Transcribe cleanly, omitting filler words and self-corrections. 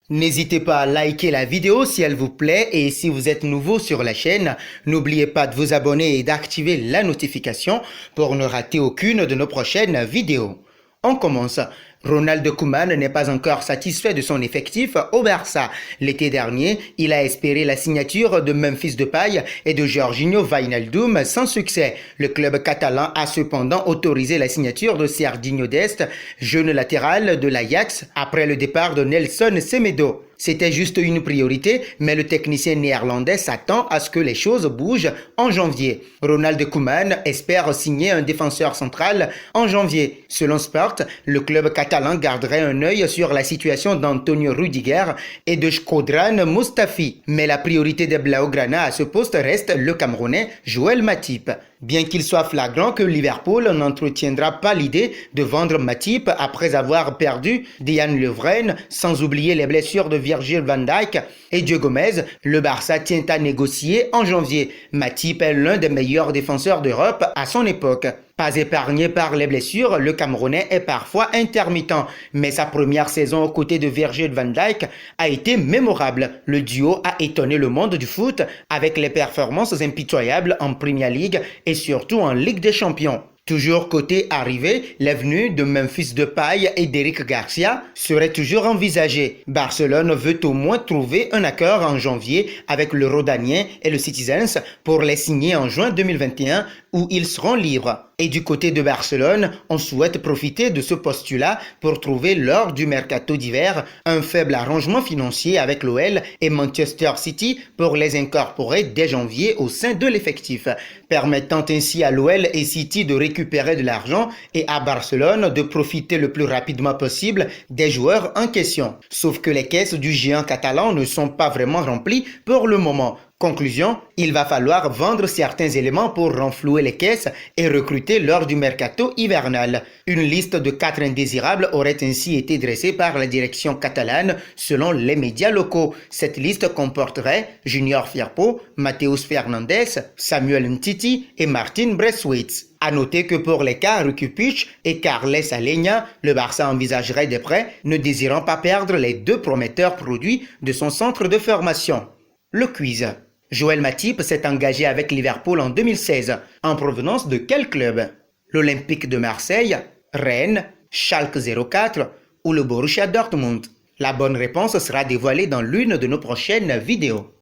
N'hésitez pas à liker la vidéo si elle vous plaît et si vous êtes nouveau sur la chaîne, n'oubliez pas de vous abonner et d'activer la notification pour ne rater aucune de nos prochaines vidéos. On commence. Ronald Koeman n'est pas encore satisfait de son effectif au Barça. L'été dernier, il a espéré la signature de Memphis Depay et de Jorginho Wijnaldum sans succès. Le club catalan a cependant autorisé la signature de Serginho Dest, jeune latéral de l'Ajax, après le départ de Nelson Semedo. C'était juste une priorité, mais le technicien néerlandais s'attend à ce que les choses bougent en janvier. Ronald Koeman espère signer un défenseur central en janvier. Selon Sport, le club catalan garderait un œil sur la situation d'Antonio Rudiger et de Shkodran Mustafi. Mais la priorité des Blaugrana à ce poste reste le Camerounais Joël Matip. Bien qu'il soit flagrant que Liverpool n'entretiendra pas l'idée de vendre Matip après avoir perdu Dejan Lovren, sans oublier les blessures de Virgil van Dijk et Diego Gomez, le Barça tient à négocier en janvier. Matip est l'un des meilleurs défenseurs d'Europe à son époque. Pas épargné par les blessures, le Camerounais est parfois intermittent, mais sa première saison aux côtés de Virgil van Dijk a été mémorable. Le duo a étonné le monde du foot avec les performances impitoyables en Premier League et surtout en Ligue des Champions. Toujours côté arrivée, les venues de Memphis Depay et d'Eric Garcia seraient toujours envisagées. Barcelone veut au moins trouver un accord en janvier avec le Rhodanien et le Citizens pour les signer en juin 2021 où ils seront libres. Et du côté de Barcelone, on souhaite profiter de ce postulat pour trouver lors du mercato d'hiver un faible arrangement financier avec l'OL et Manchester City pour les incorporer dès janvier au sein de l'effectif, permettant ainsi à l'OL et City de récupérer de l'argent et à Barcelone de profiter le plus rapidement possible des joueurs en question. Sauf que les caisses du géant catalan ne sont pas vraiment remplies pour le moment. Conclusion, il va falloir vendre certains éléments pour renflouer les caisses et recruter lors du mercato hivernal. Une liste de 4 indésirables aurait ainsi été dressée par la direction catalane selon les médias locaux. Cette liste comporterait Junior Firpo, Mateus Fernandes, Samuel Ntiti et Martin Braithwaite. À noter que pour les cas Rukupic et Carles Alenya, le Barça envisagerait des prêts, ne désirant pas perdre les 2 prometteurs produits de son centre de formation. Le quiz. Joël Matip s'est engagé avec Liverpool en 2016. En provenance de quel club? L'Olympique de Marseille, Rennes, Schalke 04 ou le Borussia Dortmund? La bonne réponse sera dévoilée dans l'une de nos prochaines vidéos.